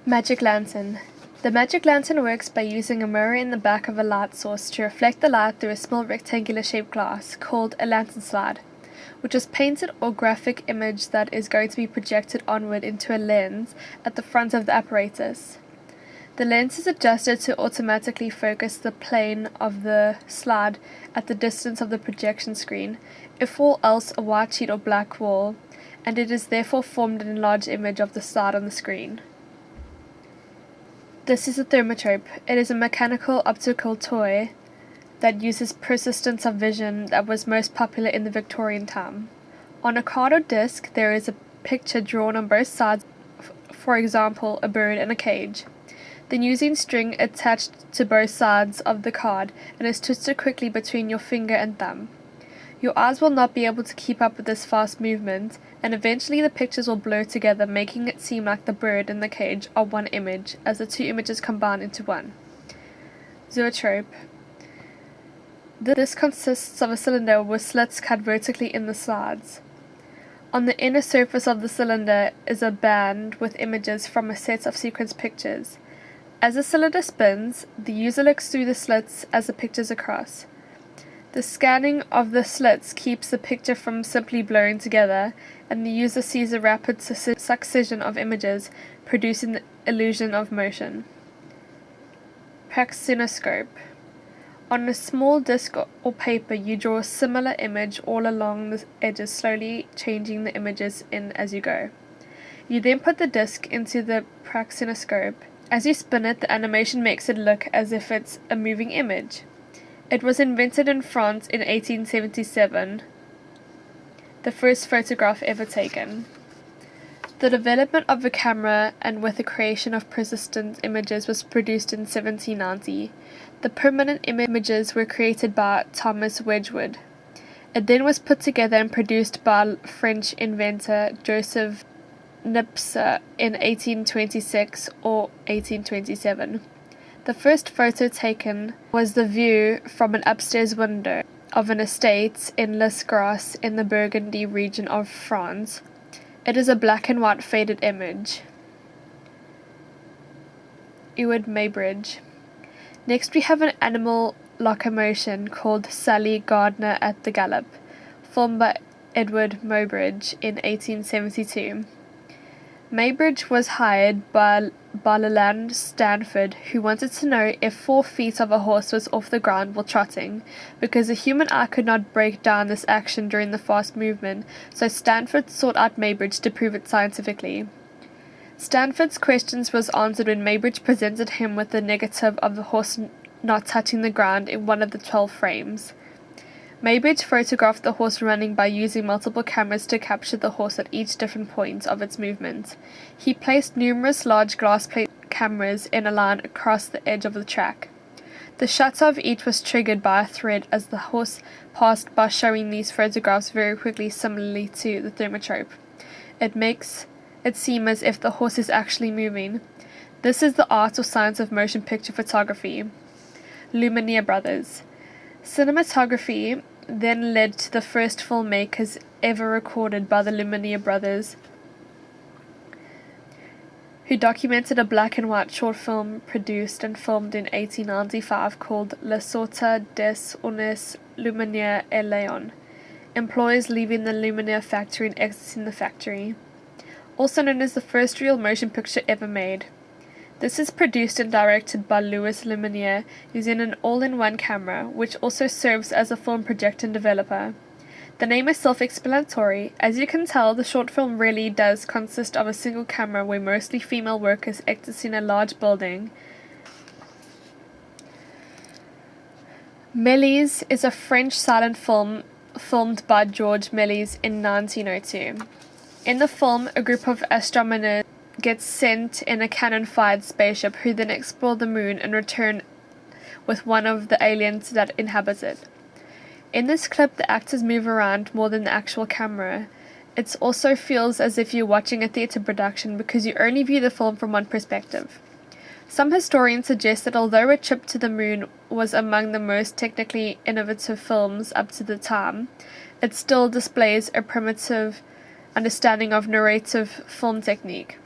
Magic lantern. The magic lantern works by using a mirror in the back of a light source to reflect the light through a small rectangular shaped glass called a lantern slide, which is painted or graphic image that is going to be projected onward into a lens at the front of the apparatus. The lens is adjusted to automatically focus the plane of the slide at the distance of the projection screen, if all else a white sheet or black wall, and it is therefore formed an enlarged image of the slide on the screen. This is a thermotrope. It is a mechanical optical toy that uses persistence of vision that was most popular in the Victorian time. On a card or disc, there is a picture drawn on both sides, for example, a bird and a cage. Then using string attached to both sides of the card and is twisted quickly between your finger and thumb. Your eyes will not be able to keep up with this fast movement, and eventually the pictures will blur together, making it seem like the bird and the cage are one image, as the two images combine into one. Zoetrope. This consists of a cylinder with slits cut vertically in the sides. On the inner surface of the cylinder is a band with images from a set of sequence pictures. As the cylinder spins, the user looks through the slits as the pictures are across. The scanning of the slits keeps the picture from simply blurring together, and the user sees a rapid succession of images, producing the illusion of motion. Praxinoscope. On a small disc or paper, you draw a similar image all along the edges, slowly changing the images in as you go. You then put the disc into the praxinoscope. As you spin it, the animation makes it look as if it's a moving image. It was invented in France in 1877, the first photograph ever taken. The development of the camera and with the creation of persistent images was produced in 1790. The permanent images were created by Thomas Wedgwood. It then was put together and produced by French inventor Joseph Niepce in 1826 or 1827. The first photo taken was the view from an upstairs window of an estate in Les Grasse in the Burgundy region of France. It is a black and white faded image. Edward Muybridge. Next we have an animal locomotion called Sally Gardner at the Gallop, filmed by Edward Muybridge in 1872. Muybridge was hired by Leland Stanford, who wanted to know if 4 feet of a horse was off the ground while trotting, because a human eye could not break down this action during the fast movement, so Stanford sought out Muybridge to prove it scientifically. Stanford's questions was answered when Muybridge presented him with the negative of the horse not touching the ground in one of the 12 frames. Muybridge photographed the horse running by using multiple cameras to capture the horse at each different point of its movement. He placed numerous large glass plate cameras in a line across the edge of the track. The shutter of each was triggered by a thread as the horse passed by, showing these photographs very quickly, similarly to the thermotrope. It makes it seem as if the horse is actually moving. This is the art or science of motion picture photography. Lumiere Brothers. Cinematography then led to the first filmmakers ever recorded by the Lumiere brothers, who documented a black and white short film produced and filmed in 1895 called La Sorta des Unes Lumiere et Leon, employees leaving the Lumiere factory and exiting the factory, also known as the first real motion picture ever made. This is produced and directed by Louis Lumiere using an all-in-one camera, which also serves as a film projector and developer. The name is self-explanatory. As you can tell, the short film really does consist of a single camera where mostly female workers exist in a large building. Méliès is a French silent film filmed by Georges Méliès in 1902. In the film, a group of astronomers gets sent in a cannon-fired spaceship who then explore the moon and return with one of the aliens that inhabit it. In this clip, the actors move around more than the actual camera. It also feels as if you're watching a theatre production because you only view the film from one perspective. Some historians suggest that although A Trip to the Moon was among the most technically innovative films up to the time, it still displays a primitive understanding of narrative film technique.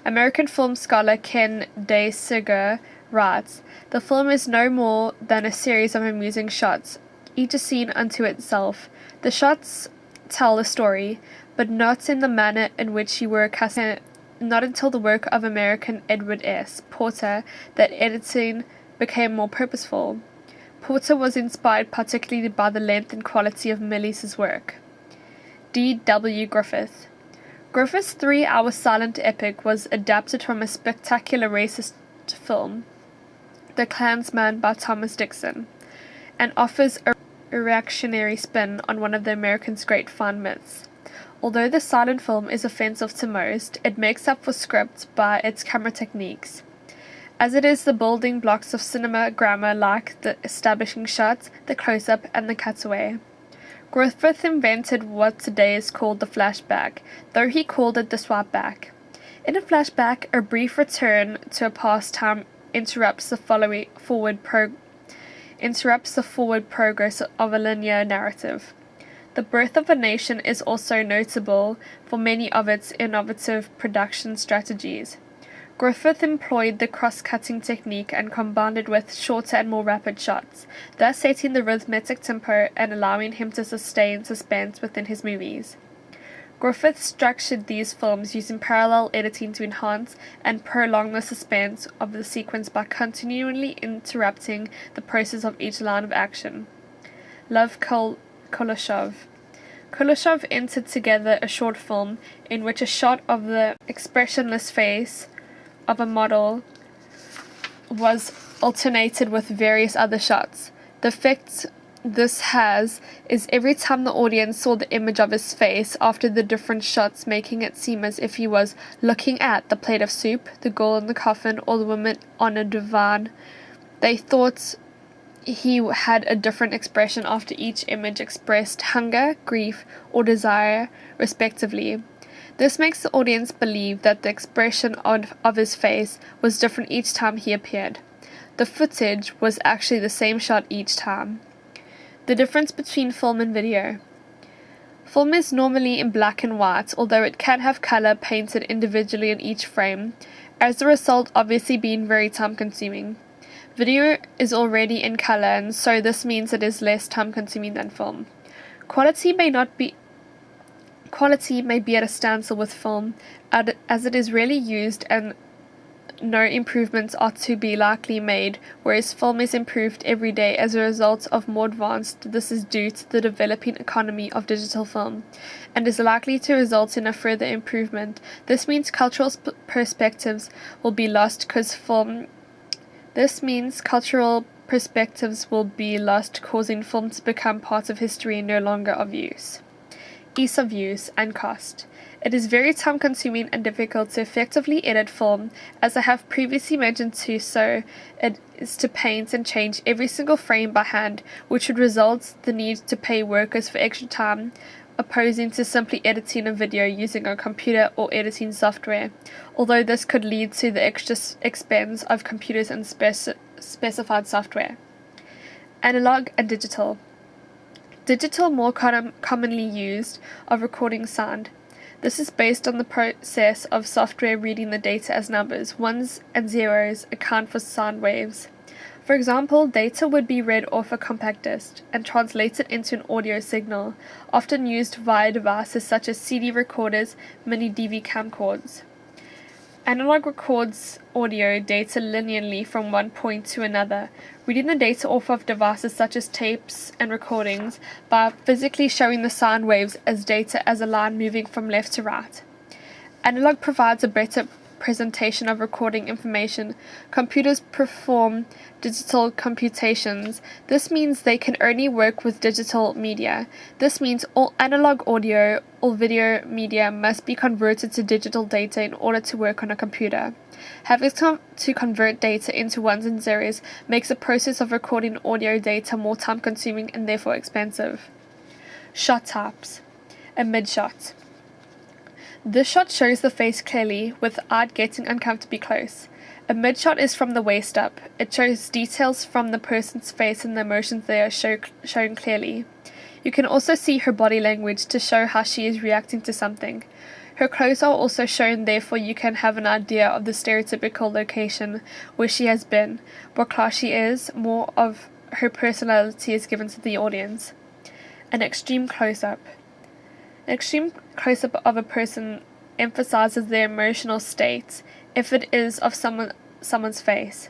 American film scholar Ken DeSiger writes, "The film is no more than a series of amusing shots, each a scene unto itself. The shots tell a story, but not in the manner in which you were accustomed. Not until the work of American Edward S. Porter that editing became more purposeful. Porter was inspired particularly by the length and quality of Melis's work." D. W. Griffith. Griffith's 3-hour silent epic was adapted from a spectacular racist film, The Klansman by Thomas Dixon, and offers a reactionary spin on one of the Americans' great fine myths. Although the silent film is offensive to most, it makes up for script by its camera techniques, as it is the building blocks of cinema grammar like the establishing shot, the close-up, and the cutaway. Griffith invented what today is called the flashback, though he called it the swipe back. In a flashback, a brief return to a past time interrupts the forward progress of a linear narrative. The Birth of a Nation is also notable for many of its innovative production strategies. Griffith employed the cross-cutting technique and combined it with shorter and more rapid shots, thus setting the rhythmic tempo and allowing him to sustain suspense within his movies. Griffith structured these films using parallel editing to enhance and prolong the suspense of the sequence by continually interrupting the process of each line of action. Lev Kuleshov. Kuleshov entered together a short film in which a shot of the expressionless face of a model was alternated with various other shots. The effect this has is every time the audience saw the image of his face after the different shots, making it seem as if he was looking at the plate of soup, the girl in the coffin, or the woman on a divan, they thought he had a different expression after each image expressed hunger, grief, or desire, respectively. This makes the audience believe that the expression of his face was different each time he appeared. The footage was actually the same shot each time. The difference between film and video. Film is normally in black and white, although it can have color painted individually in each frame, as a result obviously being very time-consuming. Video is already in color, and so this means it is less time-consuming than film. Quality may be at a standstill with film, as it is rarely used and no improvements are to be likely made, whereas film is improved every day as a result of more advanced. This is due to the developing economy of digital film, and is likely to result in a further improvement. This means cultural perspectives will be lost, causing film to become part of history and no longer of use. Ease of use and cost. It is very time-consuming and difficult to effectively edit film, as I have previously mentioned, so it is to paint and change every single frame by hand, which would result the need to pay workers for extra time, opposing to simply editing a video using a computer or editing software, although this could lead to the extra expense of computers and specified software. Analog and digital. Digital more commonly used of recording sound. This is based on the process of software reading the data as numbers. Ones and zeros account for sound waves. For example, data would be read off a compact disc and translated into an audio signal, often used via devices such as CD recorders, mini DV camcorders. Analog records audio data linearly from one point to another, reading the data off of devices such as tapes and recordings by physically showing the sound waves as data as a line moving from left to right. Analog provides a better presentation of recording information. Computers perform digital computations. This means they can only work with digital media. This means all analog audio or video media must be converted to digital data in order to work on a computer. Having to convert data into ones and zeros makes the process of recording audio data more time-consuming and therefore expensive. Shot types. A mid-shot. This shot shows the face clearly, without getting uncomfortably close. A mid-shot is from the waist up. It shows details from the person's face and the emotions they are shown clearly. You can also see her body language to show how she is reacting to something. Her clothes are also shown, therefore you can have an idea of the stereotypical location where she has been, what class she is, more of her personality is given to the audience. An extreme close-up. An extreme close-up of a person emphasizes their emotional state, if it is of someone's face.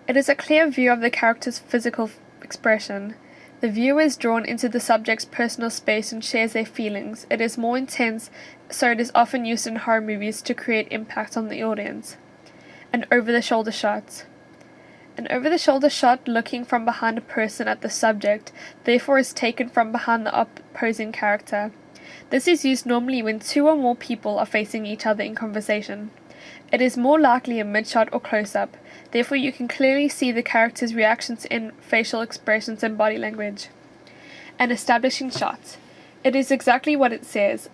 It is a clear view of the character's physical expression. The viewer is drawn into the subject's personal space and shares their feelings. It is more intense, so it is often used in horror movies to create impact on the audience. An over-the-shoulder shot. An over-the-shoulder shot looking from behind a person at the subject, therefore is taken from behind the opposing character. This is used normally when two or more people are facing each other in conversation. It is more likely a mid-shot or close-up, therefore you can clearly see the character's reactions in facial expressions and body language. An establishing shot. It is exactly what it says,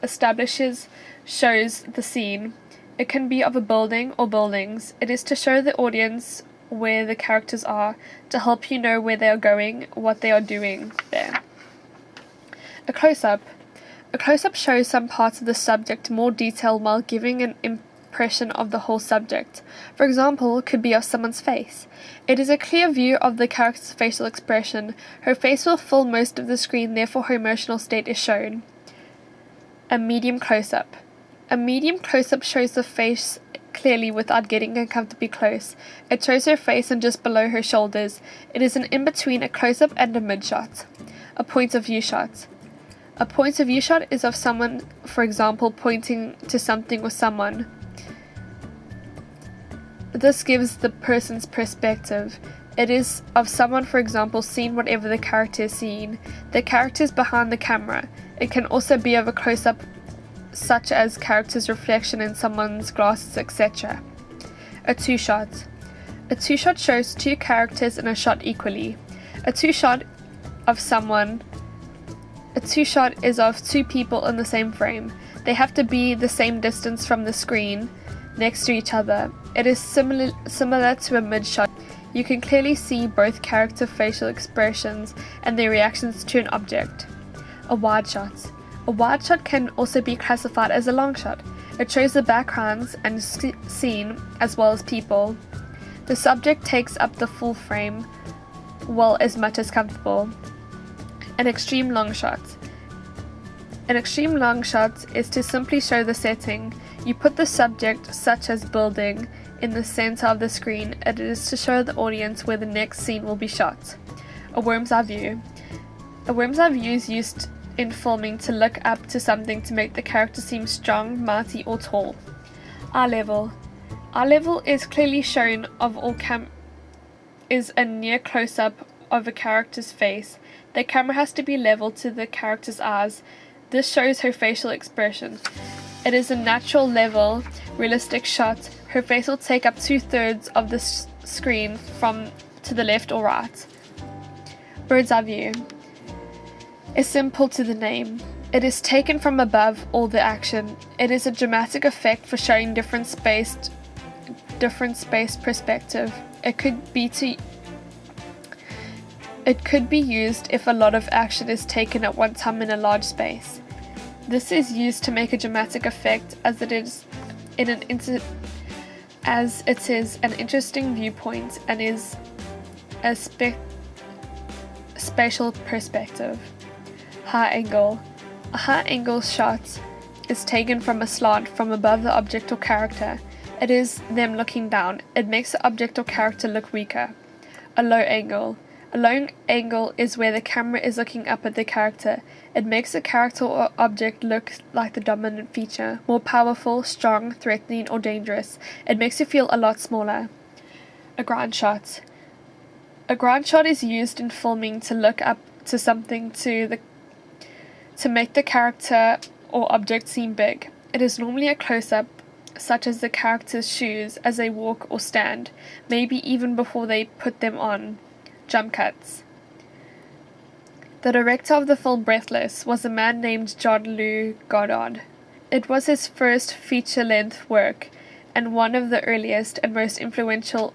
shows the scene. It can be of a building or buildings. It is to show the audience where the characters are, to help you know where they are going, what they are doing there. A close-up. A close-up shows some parts of the subject in more detail while giving an impression of the whole subject. For example, it could be of someone's face. It is a clear view of the character's facial expression. Her face will fill most of the screen, therefore her emotional state is shown. A medium close-up. A medium close-up shows the face clearly without getting uncomfortably close. It shows her face and just below her shoulders. It is an in-between a close-up and a mid-shot. A point of view shot. A point of view shot is of someone, for example, pointing to something or someone. This gives the person's perspective. It is of someone, for example, seeing whatever the character is seeing. The character is behind the camera. It can also be of a close-up, such as character's reflection in someone's glasses, etc. A two-shot. A two-shot shows two characters in a shot equally. A two-shot is of two people in the same frame. They have to be the same distance from the screen, next to each other. It is similar to a mid-shot. You can clearly see both character facial expressions and their reactions to an object. A wide shot. A wide shot can also be classified as a long shot. It shows the backgrounds and scene as well as people. The subject takes up the full frame well as much as comfortable. An extreme long shot. An extreme long shot is to simply show the setting. You put the subject, such as building, in the center of the screen. It is to show the audience where the next scene will be shot. A worm's eye view. A worm's eye view is used in filming to look up to something to make the character seem strong, mighty, or tall. Eye level. Eye level is clearly shown of all is a near close-up of a character's face. The camera has to be level to the character's eyes. This shows her facial expression. It is a natural level, realistic shot. Her face will take up 2/3 of the screen from to the left or right. Bird's eye view is simple to the name. It is taken from above all the action. It is a dramatic effect for showing different spaced perspective. It could be used if a lot of action is taken at one time in a large space. This is used to make a dramatic effect as it is an interesting viewpoint and is a spatial perspective. High angle. A high angle shot is taken from a slant from above the object or character. It is them looking down. It makes the object or character look weaker. A low angle. A low angle is where the camera is looking up at the character. It makes the character or object look like the dominant feature, more powerful, strong, threatening, or dangerous. It makes you feel a lot smaller. A ground shot. A ground shot is used in filming to look up to something to make the character or object seem big. It is normally a close-up, such as the character's shoes as they walk or stand, maybe even before they put them on. Jump cuts. The director of the film Breathless was a man named Jean-Luc Godard. It was his first feature-length work, and one of the earliest and most influential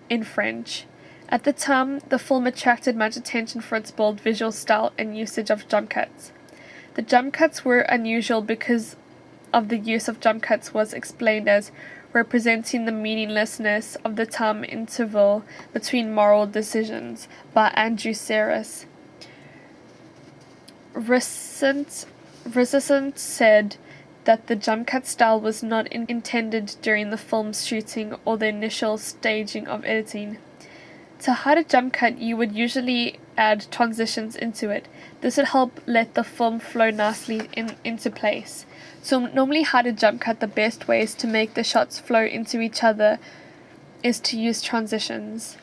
in French. At the time, the film attracted much attention for its bold visual style and usage of jump cuts. The jump cuts were unusual because of the use of jump cuts was explained as representing the meaninglessness of the time interval between moral decisions by Andrew Serres. Resistant said that the jump cut style was not intended during the film's shooting or the initial staging of editing. To hide a jump cut, you would usually add transitions into it. This would help let the film flow nicely into place. To normally hide a jump cut, the best ways to make the shots flow into each other is to use transitions.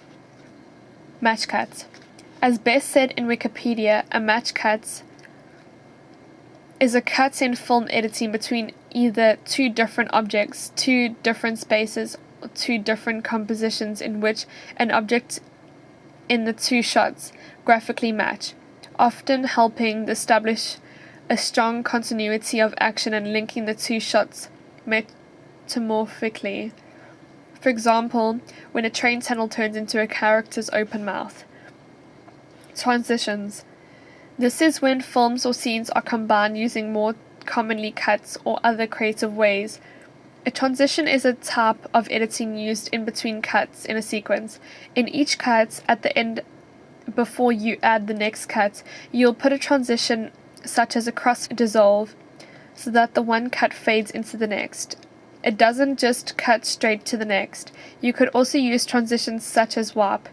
Match cuts. As Bess said in Wikipedia, a match cut is a cut in film editing between either two different objects, two different spaces, or two different compositions in which an object in the two shots graphically match, often helping establish a strong continuity of action and linking the two shots metamorphically. For example, when a train tunnel turns into a character's open mouth. Transitions. This is when films or scenes are combined using more commonly cuts or other creative ways. A transition is a type of editing used in between cuts in a sequence. In each cut, at the end, before you add the next cut, you'll put a transition such as a cross dissolve, so that the one cut fades into the next. It doesn't just cut straight to the next. You could also use transitions such as warp.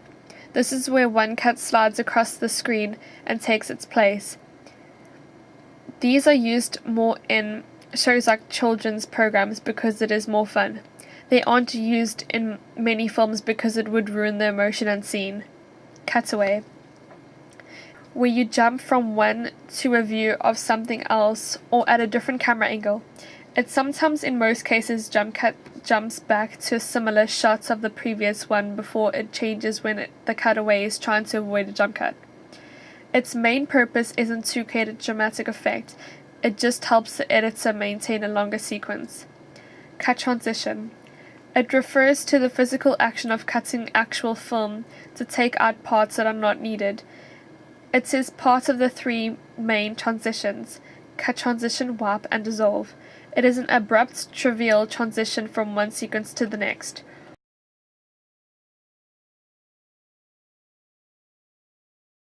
This is where one cut slides across the screen and takes its place. These are used more in shows like children's programs because it is more fun. They aren't used in many films because it would ruin the emotion and scene. Cutaway. Where you jump from one to a view of something else or at a different camera angle. It sometimes, in most cases, jumps back to similar shots of the previous one before it changes when the cutaway is trying to avoid a jump cut. Its main purpose isn't to create a dramatic effect, it just helps the editor maintain a longer sequence. Cut transition. It refers to the physical action of cutting actual film to take out parts that are not needed. It is part of the three main transitions: cut, transition, warp, and dissolve. It is an abrupt, trivial transition from one sequence to the next.